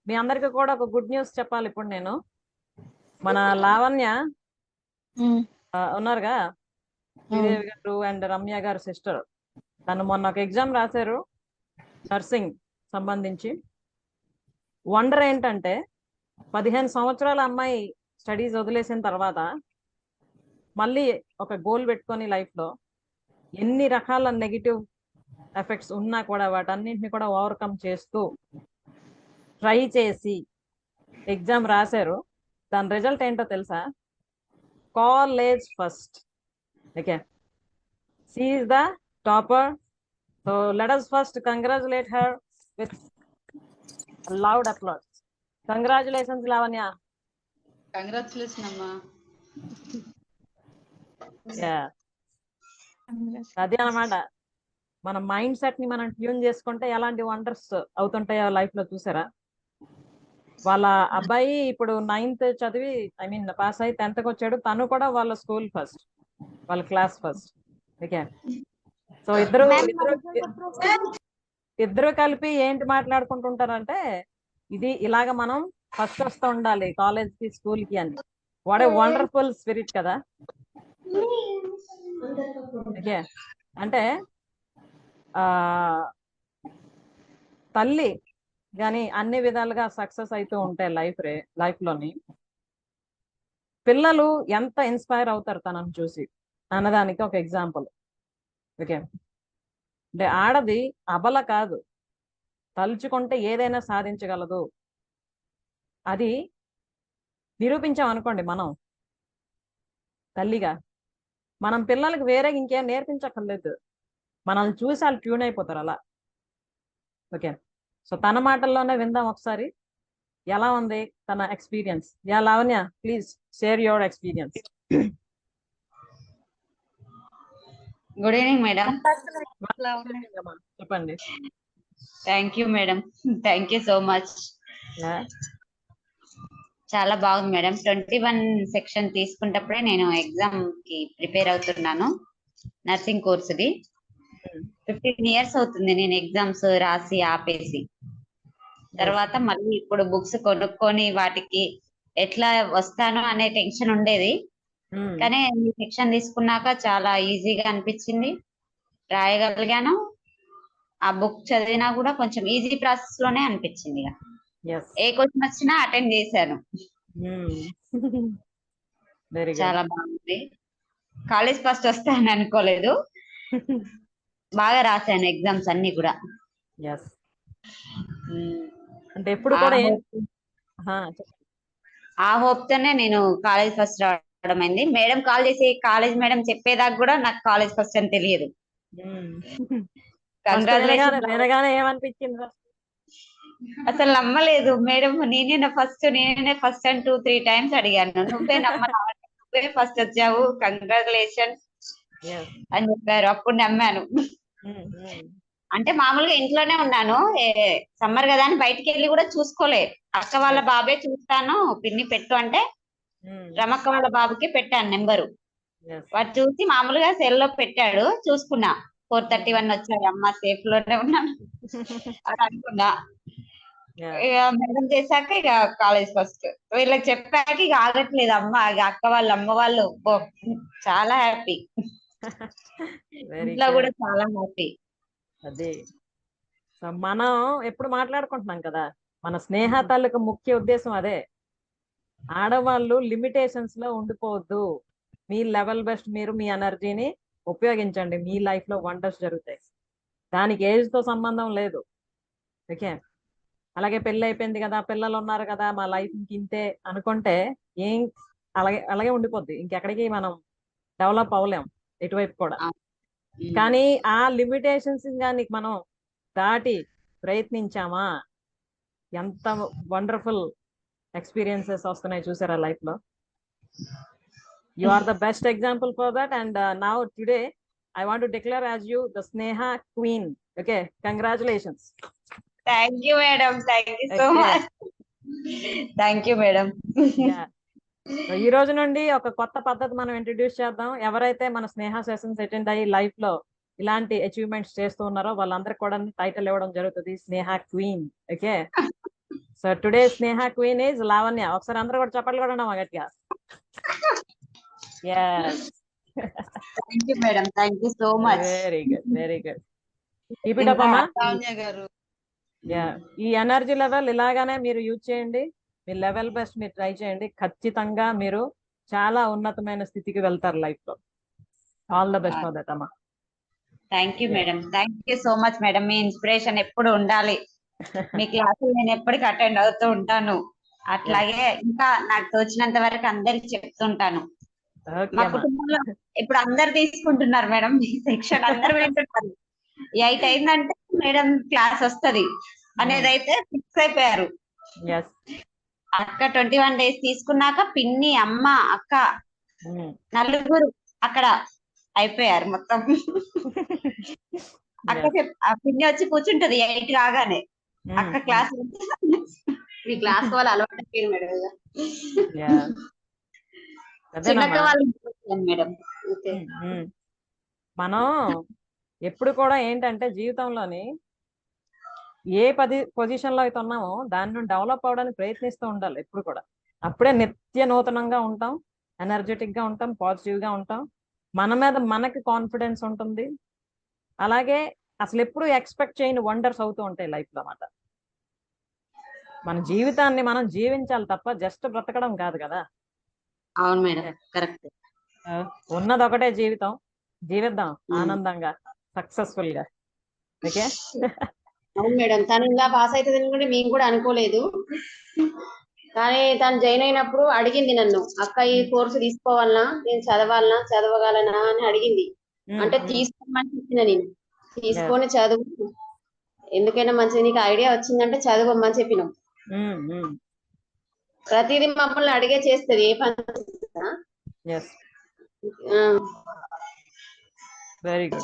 మీ అందరికి కూడా ఒక గుడ్ న్యూస్ చెప్పాలి. ఇప్పుడు నేను మన లావణ్య ఉన్నారుగా, శ్రీదేవి గారు అండ్ రమ్య గారు సిస్టర్, తను మొన్న ఒక ఎగ్జామ్ రాశారు నర్సింగ్ సంబంధించి. వండర్ ఏంటంటే 15 సంవత్సరాల అమ్మాయి స్టడీస్ వదిలేసిన తర్వాత మళ్ళీ ఒక గోల్ పెట్టుకొని లైఫ్ లో ఎన్ని రకాల నెగిటివ్ ఎఫెక్ట్స్ ఉన్నా కూడా వాటన్నింటిని కూడా ఓవర్కమ్ చేస్తూ ట్రై చేసి ఎగ్జామ్ రాశారు. దాని రిజల్ట్ ఏంటో తెలుసా? College first. Okay, she is the topper, so let us first congratulate her with a loud applause. Congratulations Lavanya. Congratulations amma. Yeah, అదే అన్నమాట. మన మైండ్ సెట్ ని మనం ట్యూన్ చేసుకుంటే ఎలాంటి వండర్స్ అవుతుంటాయో లైఫ్ లో. చూసారా, వాళ్ళ అబ్బాయి ఇప్పుడు 9th చదివి పాస్ అయి 10th వచ్చాడు. తను కూడా వాళ్ళ స్కూల్ ఫస్ట్, వాళ్ళ క్లాస్ ఫస్ట్. ఓకే, సో ఇద్దరు కలిపి ఏంటి మాట్లాడుకుంటుంటారంటే, ఇది ఇలాగ మనం ఫస్ట్ వస్తూ ఉండాలి కాలేజ్ కి, స్కూల్ కి అని. వాట్ ఏ వండర్ఫుల్ స్పిరిట్ కదా. ఓకే, అంటే తల్లి కానీ అన్ని విధాలుగా సక్సెస్ అవుతూ ఉంటాయి లైఫ్ లోని. పిల్లలు ఎంత ఇన్స్పైర్ అవుతారు తనని చూసి అన్నదానికి ఒక ఎగ్జాంపుల్. ఓకే, అంటే ఆడది అబల కాదు, తలుచుకుంటే ఏదైనా సాధించగలదు. అది నిరూపించాం అనుకోండి మనం తల్లిగా. మనం పిల్లలకి వేరే ఇంకేం నేర్పించక్కర్లేదు, మనల్ని చూసి వాళ్ళు ట్యూన్ అయిపోతారు అలా. ఓకే, సో తన మాటల్లోనే విందాం ఒకసారి ఎలా ఉంది తన experience. Yeah Lavanya, please share your experience. Good evening madam. చెప్పండి. Thank you madam, thank you so much. చాలా బాగుంది మేడం. 21 సెక్షన్ తీసుకున్నప్పుడే నేను ఎగ్జామ్ కి ప్రిపేర్ అవుతున్నాను, నర్సింగ్ కోర్సుది. 15 ఇయర్స్ అవుతుంది నేను ఎగ్జామ్స్ రాసి ఆపేసి. తర్వాత మళ్ళీ ఇప్పుడు బుక్స్ కొనుక్కొని వాటికి ఎట్లా వస్తానో అనే టెన్షన్ ఉండేది. కానీ ఈ సెక్షన్ తీసుకున్నాక చాలా ఈజీగా అనిపించింది, రాయగలిగాను. ఆ బుక్ చదివినా కూడా కొంచెం ఈజీ ప్రాసెస్ లోనే అనిపించింది. ఏ క్వశ్చన్ వచ్చినా అటెండ్ చేశాను. చాలా బాగుంది. కాలేజ్ ఫస్ట్ వస్తానని అనుకోలేదు, బాగా రాశాను ఎగ్జామ్స్ అన్ని కూడా. అంటే ఎప్పుడు కూడా ఆ హోప్ తోనే నేను కాలేజ్ ఫస్ట్ రావడం అయింది. మేడం కాల్ చేసి కాలేజ్ మేడం చెప్పేదాకా కూడా నాకు కాలేజ్ ఫస్ట్ అని తెలియదు. ఏమనిపించింది? అసలు నమ్మలేదు మేడం. నేనే ఫస్ట్ అని 2-3 టైమ్స్ అడిగాను. నువ్వే నువ్వే ఫస్ట్ వచ్చావు, కంగ్రాచులేషన్స్ అని చెప్పారు. అప్పుడు నమ్మాను. అంటే మామూలుగా ఇంట్లోనే ఉన్నాను, సమ్మర్ కదా అని బయటికి వెళ్ళి కూడా చూసుకోలే. అక్క వాళ్ళ బాబే చూస్తాను పిన్ని పెట్టు అంటే రమక్క వాళ్ళ బాబుకి పెట్టాను నెంబరు. వాడు చూసి మామూలుగా సెల్ లో పెట్టాడు, చూసుకున్నా. 4:31 వచ్చాయి, అమ్మ సేఫ్ లోనే ఉన్నాను అని అనుకున్నా. ఇక మేడం చేశాక ఇక కాలేజ్ ఫస్ట్. వీళ్ళకి చెప్పాక ఇక ఆగట్లేదు అమ్మ, అక్క వాళ్ళ అమ్మ వాళ్ళు చాలా హ్యాపీ, ఇంట్లో కూడా చాలా హ్యాపీ. అదే మనం ఎప్పుడు మాట్లాడుకుంటున్నాం కదా, మన స్నేహ తాలూకు ముఖ్య ఉద్దేశం అదే. ఆడవాళ్ళు లిమిటేషన్స్ లో ఉండిపోవద్దు, మీ లెవెల్ బెస్ట్ మీరు మీ ఎనర్జీని ఉపయోగించండి, మీ లైఫ్ లో వండర్స్ జరుగుతాయి. దానికి ఏజ్ తో సంబంధం లేదు. ఓకే, అలాగే పెళ్ళి అయిపోయింది కదా, పిల్లలు ఉన్నారు కదా, మా లైఫ్ ఇంతే అనుకుంటే ఏం అలాగే ఉండిపోద్ది. ఇంకెక్కడికి మనం డెవలప్ అవ్వలేం ఎటువైపు కూడా. కానీ ఆ లిమిటేషన్స్ కానీ మనం దాటి ప్రయత్నించామా, ఎంత వండర్ఫుల్ ఎక్స్పీరియన్సెస్ వస్తున్నాయి చూసారా లైఫ్ లో. You are the best example for that. And now today I want to declare as you the Sneha Queen. Okay, congratulations. Thank you madam, thank you so much. Thank you madam. ఈ రోజు నుండి ఒక కొత్త పద్ధతి మనం introduce చేద్దాం. ఎవరైతే మన స్నేహ సెషన్స్ అటెండ్ అయ్యి లైఫ్ లో ఇలాంటి అచీవ్మెంట్స్ చేస్తూ ఉన్నారో వాళ్ళందరికీ కూడా టైటిల్ ఇవ్వడం జరుగుతుంది, Sneha queen. Okay, so today Sneha queen is Lavanya. ఒకసారి అందరూ కూడా చప్పట్లు కూడా ఉన్నామా గట్టిగా? Thank you madam, thank you so much. Very good, very good. Keep it up అమ్మా. ఈ ఎనర్జీ లెవెల్ ఇలాగానే మీరు యూజ్ చేయండి, మీ లెవెల్ బెస్ట్ మీరు ట్రై చేయండి. ఖచ్చితంగా మీరు చాలా ఉన్నతమైన స్థితికి వెళ్తారు లైఫ్ లో. All the best for that అమ్మా. Thank you madam, thank you so much madam. Me inspiration ఎప్పుడు ఉండాలి. మీ క్లాసులు నేను ఎప్పటికీ అటెండ్ అవుతూ ఉంటాను. అట్లాగే ఇంకా నాకు తోచినంత వరకు అందరికి చెప్తుంటాను. మా కుటుంబంలో ఇప్పుడు అందరు తీసుకుంటున్నారు మేడం ఈ సెక్షన్, అందరు వింటున్నారు. 8 అయిందంటే మేడం క్లాస్ వస్తది అనేది అయితే ఫిక్స్ అయిపోయారు. అక్క 21 days తీసుకున్నాక పిన్ని, అమ్మ, అక్క నలుగురు అక్కడ అయిపోయారు మొత్తం. అక్క పిన్ని వచ్చి కూర్చుంటది 8 కాగానే. అక్క క్లాస్ మీ క్లాస్ వాళ్ళు అలవాటు అయిపోయారు మేడం. చిన్నక్క వాళ్ళు మేడం. మనం ఎప్పుడు కూడా ఏంటంటే జీవితంలోని ఏ పొజిషన్ లో అయితే ఉన్నామో దాని నుండి డెవలప్ అవడానికి ప్రయత్నిస్తూ ఉండాలి ఎప్పుడు కూడా. అప్పుడే నిత్య నూతనంగా ఉంటాం, ఎనర్జెటిక్ గా ఉంటాం, పాజిటివ్ గా ఉంటాం, మన మీద మనకి కాన్ఫిడెన్స్ ఉంటుంది. అలాగే అసలు ఎప్పుడు ఎక్స్పెక్ట్ చేయని వండర్స్ అవుతూ ఉంటాయి లైఫ్ లో అన్నమాట. మన జీవితాన్ని మనం జీవించాలి తప్ప జస్ట్ బ్రతకడం కాదు కదా. అవును మేడం, కరెక్ట్. ఉన్నది ఒకటే జీవితం, జీవిద్దాం ఆనందంగా, సక్సెస్ఫుల్ గా. ఓకే. అవును మేడం, తను ఇలా పాస్ అవుతుందని కూడా మేము కూడా అనుకోలేదు. కానీ తను జాయిన్ అయినప్పుడు అడిగింది నన్ను, అక్క ఈ కోర్సు తీసుకోవాలనా, నేను చదవగలనా అని అడిగింది. అంటే తీసుకోమని చెప్పిన నేను, తీసుకొని చదువు, ఎందుకైనా మంచిది, నీకు ఐడియా వచ్చిందంటే చదువమ్మని చెప్పినాం. ప్రతిదీ మమ్మల్ని అడిగే చేస్తుంది ఏ పని.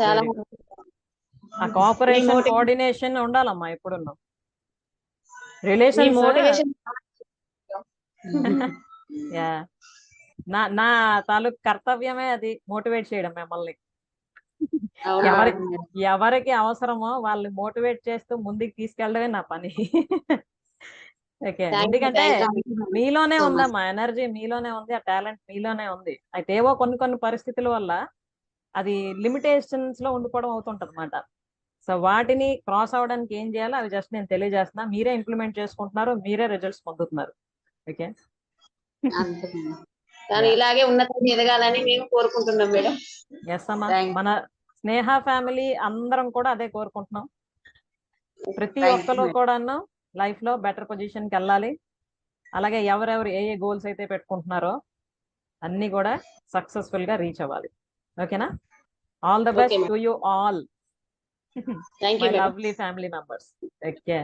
చాలా కోఆపరేషన్, కోఆర్డినేషన్ ఉండాలమ్మా ఎప్పుడు. Relation motivation. నా తాలూకు కర్తవ్యమే అది, మోటివేట్ చేయడం మిమ్మల్ని. ఎవరికి అవసరమో వాళ్ళని మోటివేట్ చేస్తూ ముందుకు తీసుకెళ్ళడమే నా పని. ఓకే, ఎందుకంటే మీలోనే ఉందమ్మా ఎనర్జీ, మీలోనే ఉంది, ఆ టాలెంట్ మీలోనే ఉంది. అయితే ఏవో కొన్ని పరిస్థితుల వల్ల అది లిమిటేషన్స్ లో ఉండిపోవడం అవుతుంటది అన్నమాట. సో వాటిని క్రాస్ అవడానికి ఏం చేయాలో అవి జస్ట్ నేను తెలియజేస్తున్నా. మీరే ఇంప్లిమెంట్ చేసుకుంటున్నారు, మీరే రిజల్ట్స్ పొందుతున్నారు. ఓకే, కానీ ఇలాగే ఉన్నతంగా ఎదగాలని మేము కోరుకుంటున్నాం మేడం. ఎస్ అమ్మా, మన స్నేహ ఫ్యామిలీ అందరం కూడా అదే కోరుకుంటున్నాం. ప్రతి ఒక్కరు కూడా లైఫ్ లో బెటర్ పొజిషన్ కి వెళ్ళాలి. అలాగే ఎవరెవరు ఏ గోల్స్ అయితే పెట్టుకుంటున్నారో అన్ని కూడా సక్సెస్ఫుల్ గా రీచ్ అవ్వాలి. ఓకేనా? All the best to you all, my lovely family members. Okay.